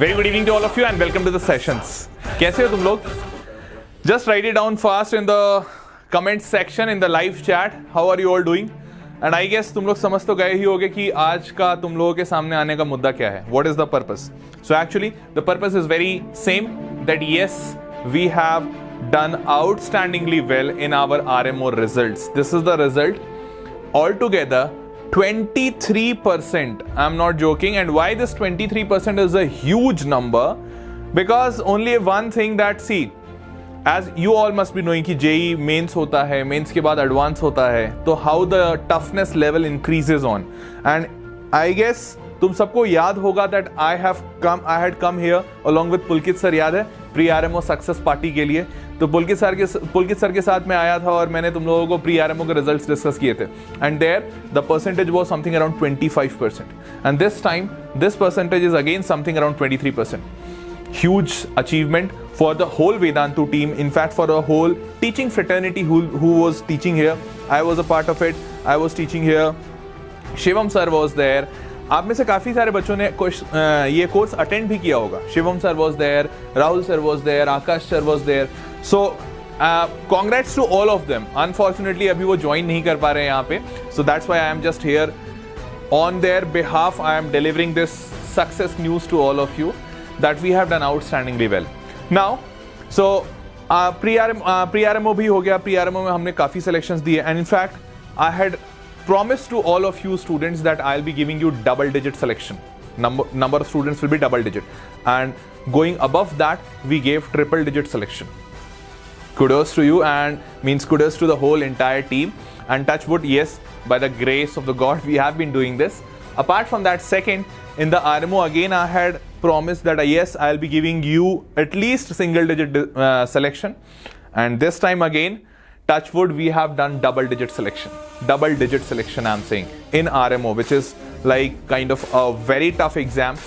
Very good evening to all of you and welcome to the sessions. कैसे हो तुम लोग? Just write it down fast in the comment section in the live chat. How are you all doing? And I guess तुम लोग समझ तो गए ही होगे कि आज का तुम लोगों के सामने आने का मुद्दा क्या है. What is the purpose? So actually the purpose is very same, that yes, we have done outstandingly well in our RMO results. This is the result. Altogether 23%. I'm not joking. And why this 23% is a huge number? Because only one thing that, see, as you all must be knowing कि JEE mains होता है, mains के बाद advance होता है, तो how the toughness level increases on. And I guess तुम सबको याद होगा that I had come here along with Pulkit sir, याद है, प्री RMO सक्सेस पार्टी के लिए. तो पुलकित सर के साथ मैं आया था और मैंने तुम लोगों को प्री RMO के रिजल्ट्स डिस्कस किए थे. And there the percentage was something around 25%. And this time this percentage is again something around 23%. Huge achievement for the whole VEDANTU team. In fact, for a whole teaching fraternity who was teaching here. I was a part of it. I was teaching here. Shivam sir was there. आप में से काफी सारे बच्चों ने ये course attend भी किया होगा. Shivam sir was there, Rahul sir was there, Akash sir was there. So congrats to all of them. Unfortunately अभी वो ज्वाइन नहीं कर पा रहे हैं यहाँ पे. So that's why I am just here on their behalf. I am delivering this success news to all of you that we have done outstandingly well. Now so pre RMO भी हो गया. प्री RMO में हमने काफी selections दिए. And in fact I had promise to all of you students that I'll be giving you double digit selection. Number of students will be double digit, and going above that we gave triple digit selection. Kudos to you, and means kudos to the whole entire team. And touch wood, yes, by the grace of the God we have been doing this. Apart from that, second in the RMO again I had promised that yes, I'll be giving you at least single digit selection, and this time again, touch wood, we have done double digit selection. Double digit selection, I'm saying, in RMO, which is like kind of a very tough exam.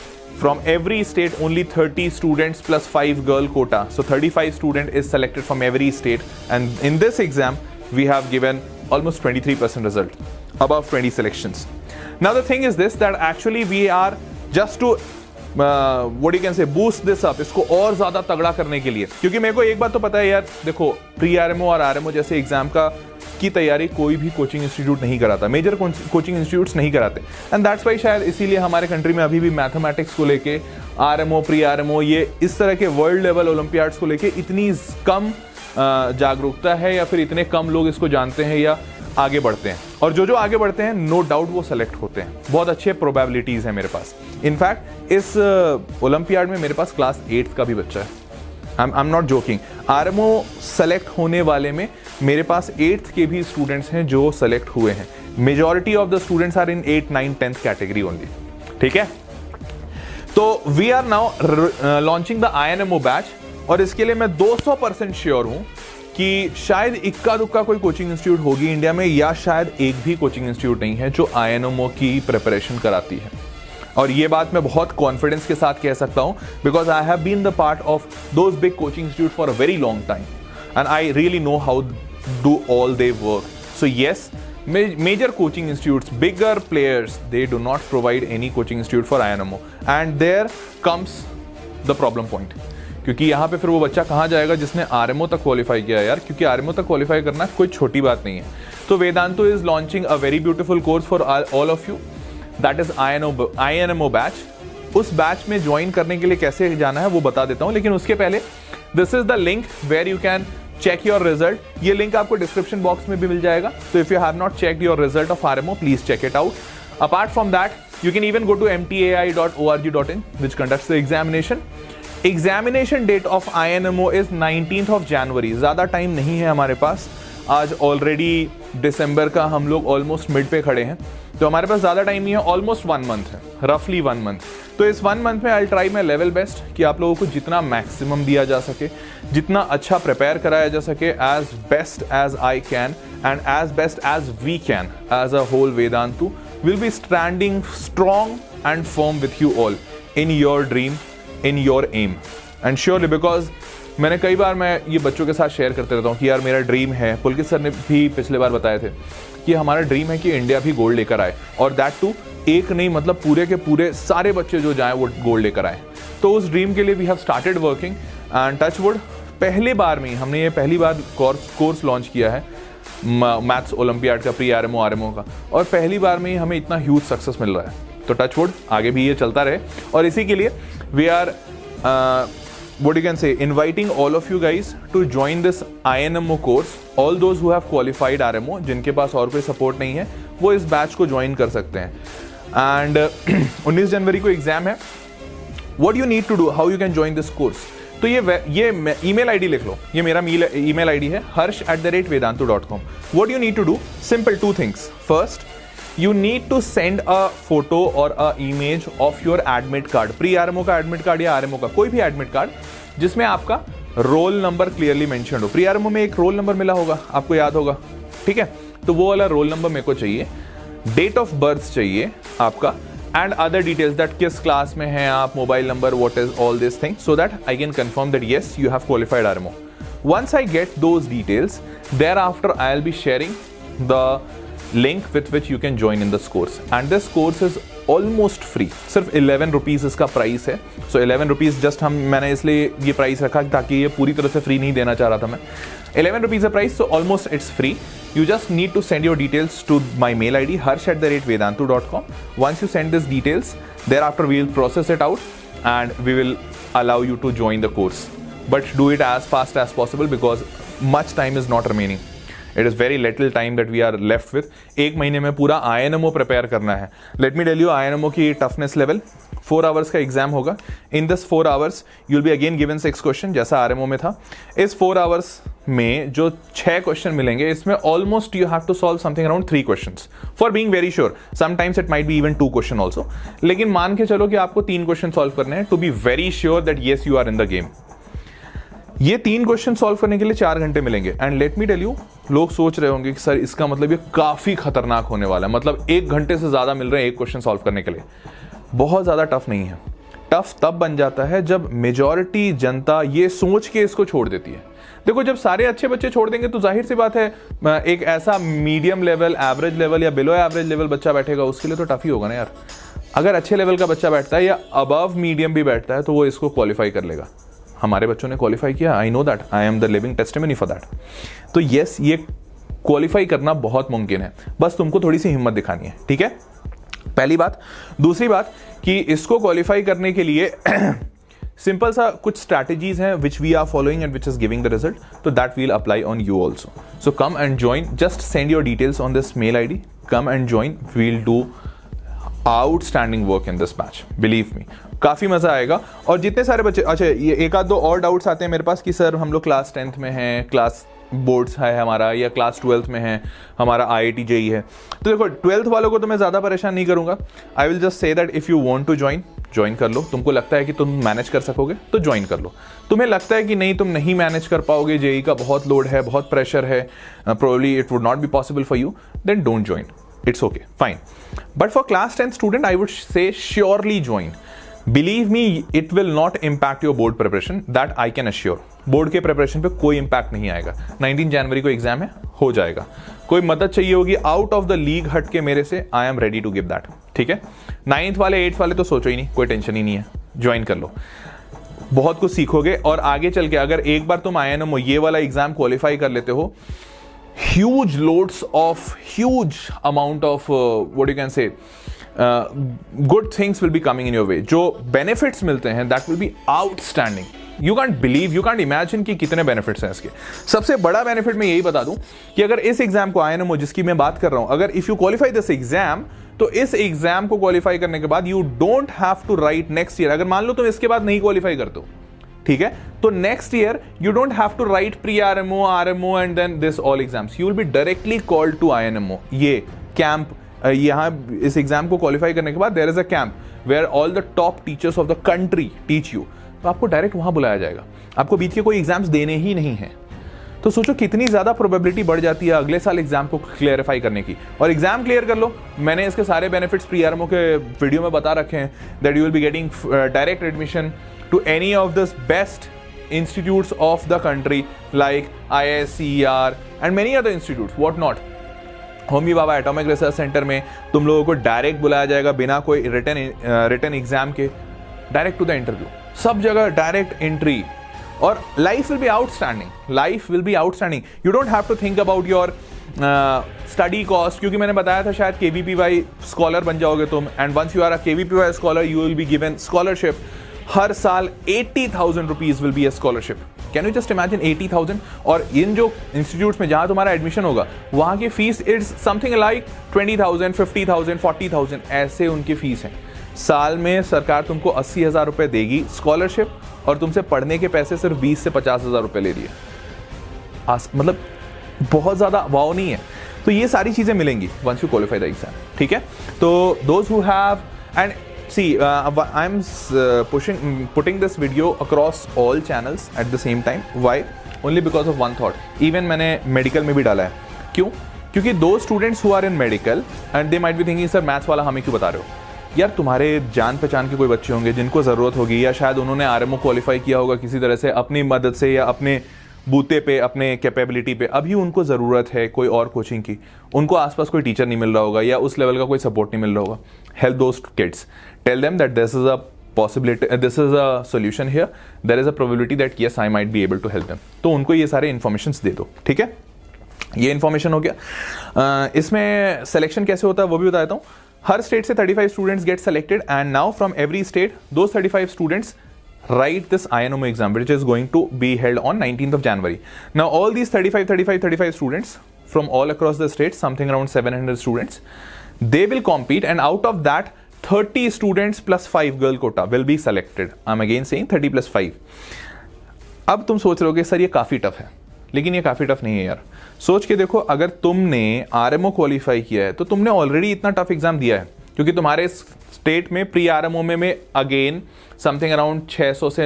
From every state, only 30 students plus 5 girl quota. So 35 student is selected from every state. And in this exam, we have given almost 23% result, above 20 selections. Now the thing is this, that actually we are just to what you can say, boost this up, इसको और ज्यादा तगड़ा करने के लिए. क्योंकि मेरे को एक बात तो पता है यार, देखो प्री RMO और RMO जैसे एग्जाम की तैयारी कोई भी कोचिंग इंस्टीट्यूट नहीं कराता, मेजर कोचिंग इंस्टीट्यूट्स नहीं कराते. एंड दैट्स वाई शायद इसीलिए हमारे कंट्री में अभी भी मैथमेटिक्स को लेके RMO, प्री RMO, ये इस तरह के वर्ल्ड लेवल ओलंपियाड्स को लेके इतनी कम जागरूकता है, या फिर इतने कम लोग इसको जानते हैं या आगे बढ़ते हैं. और जो आगे बढ़ते हैं, नो डाउट वो सेलेक्ट होते हैं. बहुत अच्छे प्रोबेबिलिटीज है मेरे पास. इनफैक्ट इस ओलंपियाड में मेरे पास क्लास 8 का भी बच्चा है. I am not joking. RMO select होने वाले में मेरे पास 8th के भी स्टूडेंट्स हैं जो सेलेक्ट हुए हैं. Majority of the students are in 8, 9, 10th category only. ठीक है. तो we are now launching the INMO batch. और इसके लिए मैं 200% श्योर हूं कि शायद इक्का दुक्का कोई कोचिंग इंस्टीट्यूट होगी इंडिया में, या शायद एक भी कोचिंग इंस्टीट्यूट नहीं है जो INMO की प्रिपरेशन कराती है. और ये बात मैं बहुत कॉन्फिडेंस के साथ कह सकता हूं, because I have been the part of those big coaching institute for a very long time, and I really know how do all they work. So yes, major coaching institutes, bigger players, they do not provide any coaching institute for INMO, and there comes the problem point. क्योंकि यहाँ पे फिर वो बच्चा कहाँ जाएगा जिसने RMO तक क्वालिफाई किया यार, क्योंकि RMO तक क्वालिफाई करना कोई छोटी बात नहीं है. तो Vedantu is launching a very beautiful course for all of you, that is INMO batch. उस बैच में ज्वाइन करने के लिए कैसे जाना है वो बता देता हूँ, लेकिन उसके पहले this is the link where you can check your result. ये लिंक आपको डिस्क्रिप्शन बॉक्स में भी मिल जाएगा. तो if you have not checked your result of RMO, please check it out. Apart from that, you can even go to mtai.org.in, which conducts the examination. Examination date of INMO is 19th of January. ज़्यादा time नहीं है हमारे पास. आज already दिसंबर का हम लोग almost mid पे खड़े हैं, तो हमारे पास ज़्यादा टाइम नहीं है. ऑलमोस्ट 1 month है, रफली 1 month. तो इस 1 month में I try my level best कि आप लोगों को जितना मैक्सिमम दिया जा सके, जितना अच्छा प्रिपेयर कराया जा सके, as best as I can and as best as we can. As a whole Vedantu will be standing strong and firm with you all in your dream, in your aim. And surely, because मैंने कई बार मैं ये बच्चों के साथ share करते रहता हूँ कि यार मेरा ड्रीम है. पुलकित सर ने भी पिछले बार बताए थे कि हमारा ड्रीम है कि इंडिया भी गोल्ड लेकर आए, और दैट टू एक नहीं, मतलब पूरे के पूरे सारे बच्चे जो जाएं वो गोल्ड लेकर आए. तो उस ड्रीम के लिए we have started working and touch wood पहली बार में हमने ये पहली बार कोर्स लॉन्च किया है मैथ्स ओलंपियाड का, प्री आरएमओ आरएमओ का, और पहली बार में ही हमें इतना ह्यूज सक्सेस मिल रहा है। तो टच वुड आगे भी ये चलता रहे, और इसी के लिए we are what you can say inviting all of you guys to join this INMO course. All those who have qualified RMO, जिनके पास और कोई सपोर्ट नहीं है, वो इस बैच को ज्वाइन कर सकते हैं। एंड 19 जनवरी को एग्जाम है। What you need to do, how you can join this course? तो ये ईमेल आईडी लिख लो, ये मेरा ईमेल आईडी है harsh@vedantu.com. What you need to do? Simple, 2 things. First, you need to send a photo or a image of your admit card, pre RMO का admit card या RMO का कोई भी admit card जिसमें आपका roll number clearly mentioned हो। Pre RMO में एक रोल नंबर मिला होगा, आपको याद होगा, ठीक है? तो वो वाला रोल नंबर मेरे को चाहिए, डेट ऑफ बर्थ चाहिए आपका, एंड अदर डिटेल्स दैट किस क्लास में हैं आप, mobile number, what is all this thing, so that I can confirm that yes you have qualified RMO. Once I get those details, thereafter I'll be sharing the link with which you can join in this course, and this course is almost free. सिर्फ 11 rupees इसका price है। So 11 rupees just मैंने इसलिए ये price रखा ताकि ये पूरी तरह से फ्री नहीं देना चाह रहा था मैं। 11 रुपीज़ है price, so almost it's free. You just need to send your details to my mail ID harsh@vedantu.com. Once you send these details, thereafter we will process it out and we will allow you to join the course. But do it as fast as possible because much time is not remaining. It is very little time that we are left with. 1 महीने में पूरा INMO prepare करना है। Let me tell you INMO की toughness level, 4 hours का exam होगा। In this 4 hours you'll be again given 6 question जैसा RMO में था। इस 4 आवर्स में जो 6 क्वेश्चन मिलेंगे, इसमें almost you have to solve something around 3 questions for being very sure. Sometimes it might be even 2 question also, लेकिन मान के चलो कि आपको 3 क्वेश्चन सॉल्व करने हैं to be very sure that yes you are in the game. ये 3 question solve करने के लिए 4 घंटे मिलेंगे। And let me tell you, लोग सोच रहे होंगे कि सर इसका मतलब ये काफी खतरनाक होने वाला है, मतलब 1 घंटे से ज्यादा मिल रहे हैं एक क्वेश्चन सॉल्व करने के लिए। बहुत ज्यादा टफ नहीं है। टफ तब बन जाता है जब मेजॉरिटी जनता ये सोच के इसको छोड़ देती है। देखो, जब सारे अच्छे बच्चे छोड़ देंगे तो जाहिर सी बात है एक ऐसा मीडियम लेवल, एवरेज लेवल या बिलो एवरेज लेवल बच्चा बैठेगा, उसके लिए तो टफ ही होगा ना यार। अगर अच्छे लेवल का बच्चा बैठता है या अबव मीडियम भी बैठता है तो वो इसको क्वालिफाई कर लेगा। हमारे बच्चों ने क्वालिफाई किया, I know that, I am the living testimony for that. तो यस, ये क्वालिफाई करना बहुत मुमकिन है, बस तुमको थोड़ी सी हिम्मत दिखानी है, ठीक है? पहली बात। दूसरी बात कि इसको क्वालिफाई करने के लिए सिंपल सा कुछ स्ट्रैटेजीज हैं which we are following and which is giving the result, तो that will apply on you also. So come and join, just send your details on this mail ID, come and join, we'll do outstanding work in this batch, believe me, काफी मजा आएगा। और जितने सारे बच्चे, अच्छा ये 1-2 और डाउट्स आते हैं मेरे पास कि सर हम लोग क्लास 10th में हैं, क्लास बोर्ड्स है हमारा, या क्लास 12th में है हमारा, IIT JEE है। तो देखो, 12th वालों को तो मैं ज़्यादा परेशान नहीं करूँगा। I will just say that if you want to join कर लो। तुमको लगता है कि तुम मैनेज कर सकोगे तो ज्वाइन कर लो। तुम्हें लगता है कि नहीं, तुम नहीं मैनेज कर पाओगे, JEE का बहुत लोड है, बहुत प्रेशर है, probably it would not be possible for you, then don't join, it's okay, fine. But for class 10th student I would say surely join. Believe me, it will not impact your board preparation, that I can assure. Board के preparation पे कोई impact नहीं आएगा। 19 जनवरी को exam है, हो जाएगा। कोई मदद चाहिए होगी आउट ऑफ द लीग हट के मेरे से, I am ready to give that, ठीक है? 9th वाले 8th वाले तो सोचो ही नहीं, कोई टेंशन ही नहीं है, ज्वाइन कर लो, बहुत कुछ सीखोगे। और आगे चल के अगर एक बार तुम INMO ये वाला एग्जाम क्वालिफाई कर लेते हो, huge loads of huge amount of what you can say good things will be coming in your way. जो benefits मिलते हैं that will be outstanding. You can't believe, you can't imagine कि कितने benefits हैं इसके। सबसे बड़ा benefit मैं यही बता दूं कि अगर इस एग्जाम को INMO जिसकी मैं बात कर रहा हूं, अगर if you qualify this exam, तो इस एग्जाम को क्वालिफाई करने के बाद you don't have to write next year। अगर मान लो तुम इसके बाद नहीं क्वालिफाई करते हो, ठीक है, तो next year you don't have to write pre RMO, RMO and then this all exams, you will be directly called to INMO। ये कैंप, यहाँ इस एग्जाम को क्वालिफाई करने के बाद there is a camp where all the top teachers of the country teach you, तो आपको direct वहां बुलाया जाएगा। आपको बीच के कोई एग्जाम्स देने ही नहीं है। तो सोचो कितनी ज्यादा प्रोबेबिलिटी बढ़ जाती है अगले साल एग्जाम को क्लियरिफाई करने की। और एग्जाम क्लियर कर लो, मैंने इसके सारे बेनिफिट्स प्री RMO के वीडियो में बता रखे हैं, that you will be getting direct admission to any of the best institutes of the country like ISCER and many other institutes, what not. Homi Bhabha atomic research centre में तुम लोगों को direct बुलाया जाएगा बिना कोई रिटन एग्जाम के, डायरेक्ट टू द इंटरव्यू। सब जगह डायरेक्ट एंट्री, और life will be outstanding, life will be outstanding. You don't have to think about your study cost, क्योंकि मैंने बताया था शायद KVPY स्कॉलर बन जाओगे तुम, and once you are a KVPY scholar you will be given scholarship. हर साल 80,000 rupees will be a scholarship. Can you just imagine 80,000? और इन जो इंस्टीट्यूट्स में जहां तुम्हारा एडमिशन होगा वहां की फीस इट्स समथिंग लाइक 20,000, 50,000, 40,000, ऐसे उनकी फीस है. साल में सरकार तुमको 80,000 रुपए देगी स्कॉलरशिप, और तुमसे पढ़ने के पैसे सिर्फ 20 से 50,000 रुपए ले रही है. मतलब बहुत ज्यादा वाव नहीं है. तो ये सारी चीजें मिलेंगी once you qualify the exam. ठीक है, तो those who have, and see I'm putting this video across all channels at the same time. Why? Only because of one thought. Even मैंने मेडिकल में भी डाला है. क्यों? क्योंकि those students who are in medical and they might be thinking sir maths वाला हमें क्यों बता रहे हो यार. तुम्हारे जान पहचान के कोई बच्चे होंगे जिनको ज़रूरत होगी, या शायद उन्होंने RMO क्वालिफाई किया होगा किसी तरह से अपनी मदद से या अपने बूते पे, अपने कैपेबिलिटी पे. अभी उनको ज़रूरत है कोई और कोचिंग की, उनको आसपास कोई टीचर नहीं मिल रहा होगा या उस लेवल का कोई सपोर्ट नहीं मिल रहा होगा. Help those kids, tell them that this is a possibility, this is a solution here, there is a probability that yes I might be able to help them. तो उनको ये सारे इन्फॉर्मेशन दे दो. ठीक है, ये इन्फॉर्मेशन हो गया. इसमें सिलेक्शन कैसे होता है वो भी बता देता हूँ. हर स्टेट से 35 students get selected, and now from every state those 35 students write this INMO exam, which is going to be held on 19th of January. Now all these 35 students from all across the states, something around 700 students, they will compete, and out of that 30 students plus 5 girl quota will be selected. I'm again saying 30 plus 5. अब तुम सोच रहे होगे sir ये काफ़ी tough है, लेकिन ये काफ़ी टफ नहीं है यार. सोच के देखो, अगर तुमने RMO क्वालिफाई किया है तो तुमने ऑलरेडी इतना टफ एग्जाम दिया है, क्योंकि तुम्हारे स्टेट में प्री RMO में अगेन समथिंग अराउंड 600 से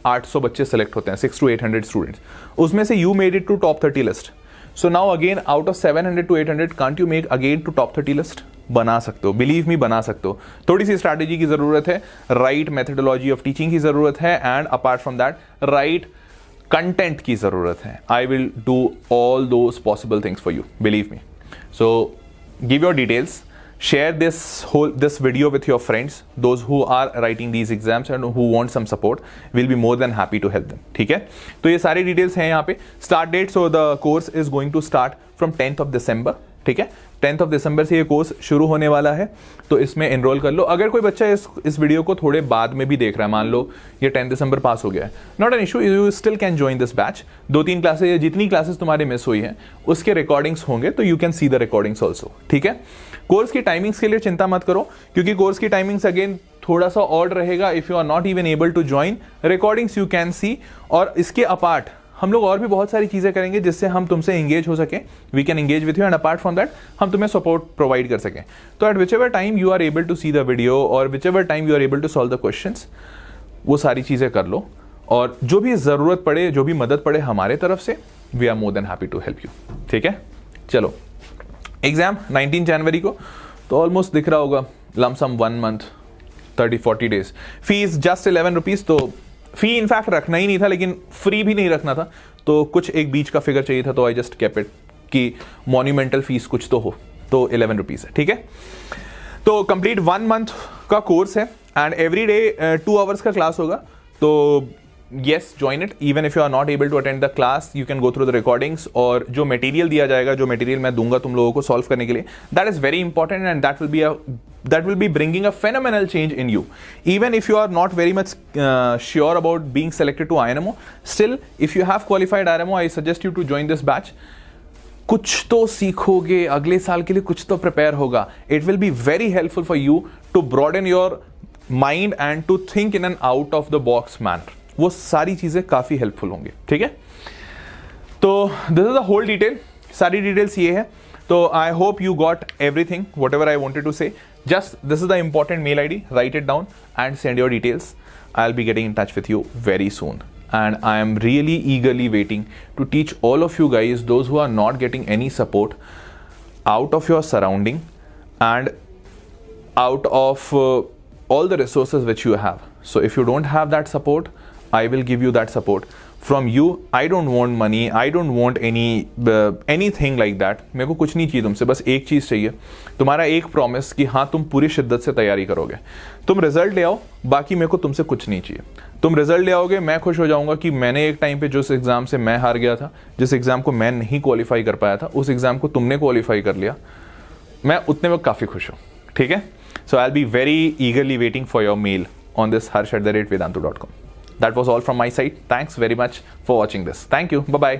800 बच्चे सेलेक्ट होते हैं, 600 to 800 स्टूडेंट्स. उसमें से you made it to top 30 list. So now again out of 700 to 800 can't you make again to top 30 list? बना सकते हो, बिलीव मी बना सकते हो. थोड़ी सी स्ट्रैटेजी की जरूरत है, राइट मेथडोलॉजी ऑफ टीचिंग की जरूरत है, and apart from that right content की जरूरत है. I will do all those possible things for you, believe me. So give your details, share this video with your friends, those who are writing these exams and who want some support. We'll be more than happy to help them. ठीक है, तो ये सारी details हैं यहाँ पे. Start date, so the course is going to start from 10th of December. ठीक है, 10th of December से ये कोर्स शुरू होने वाला है, तो इसमें एनरोल कर लो. अगर कोई बच्चा इस वीडियो को थोड़े बाद में भी देख रहा है, मान लो ये 10 दिसंबर पास हो गया है, not an issue, you still can join this batch. 2-3 classes या जितनी क्लासेस तुम्हारे मिस हुई हैं उसके रिकॉर्डिंग्स होंगे, तो you can see the recordings also. ठीक है, कोर्स की टाइमिंग्स के लिए चिंता मत करो, क्योंकि कोर्स की टाइमिंग्स अगेन थोड़ा सा ऑड रहेगा. If you are not even able to join, recordings you can see. और इसके अपार्ट हम लोग और भी बहुत सारी चीजें करेंगे जिससे हम तुमसे एंगेज हो सके. We can engage with you, and apart from that हम तुम्हें सपोर्ट प्रोवाइड कर सकें. तो at whichever time you are able to see the video और whichever time you are able to solve the questions, वो सारी चीजें कर लो. और जो भी जरूरत पड़े, जो भी मदद पड़े हमारे तरफ से, we are more than happy to help you. ठीक है, चलो. एग्जाम 19 जनवरी को, तो ऑलमोस्ट दिख रहा होगा lump sum 1 month 30-40 days. Fees just 11 rupees. तो फी इनफैक्ट रखना ही नहीं था, लेकिन फ्री भी नहीं रखना था, तो कुछ एक बीच का फिगर चाहिए था, तो आई जस्ट केप इट कि मॉन्यूमेंटल फीस कुछ तो हो, तो 11 रुपीज है. ठीक है, तो कंप्लीट 1 month का कोर्स है, एंड एवरी डे 2 hours का क्लास होगा. तो yes, join it. Even if you are not able to attend the class, you can go through the recordings. और जो मटेरियल दिया जाएगा, जो मटेरियल मैं दूंगा तुम लोगों को सॉल्व करने के लिए, that is very important, and that will be bringing a phenomenal change in you. Even if you are not very much sure about being selected to INMO, still if you have qualified RMO, I suggest you to join this batch. कुछ तो सीखोगे, अगले साल के लिए कुछ तो prepare होगा. It will be very helpful for you to broaden your mind and to think in an out of the box manner. वो सारी चीजें काफी हेल्पफुल होंगे. ठीक है, तो this is the whole detail, सारी डिटेल्स ये है. तो I hope you got everything whatever I wanted to say. Just this is the important mail ID, write it down and send your details. I will be getting in touch with you very soon, and I am really eagerly waiting to teach all of you guys, those who are not getting any support out of your surrounding and out of all the resources which you have. So if you don't have that support, I will give you that support. From you. I don't want money, I don't want any thing like that. मेरे को कुछ नहीं चाहिए तुमसे, बस एक चीज़ चाहिए, तुम्हारा एक प्रॉमिस कि हाँ तुम पूरी शिद्दत से तैयारी करोगे, तुम रिजल्ट ले आओ, बाकी मेरे को तुमसे कुछ नहीं चाहिए। तुम रिजल्ट ले आओगे, मैं खुश हो जाऊंगा कि मैंने एक टाइम पे जिस एग्जाम से मैं हार गया था, जिस एग्जाम को मैं नहीं क्वालिफाई कर पाया था, उस एग्जाम को तुमने क्वालिफाई कर लिया, मैं उतने में काफ़ी खुश हूँ। ठीक है, so I will be very eagerly waiting for your mail on this harsh@vedantu.com. That was all from my side. Thanks very much for watching this. Thank you. Bye bye.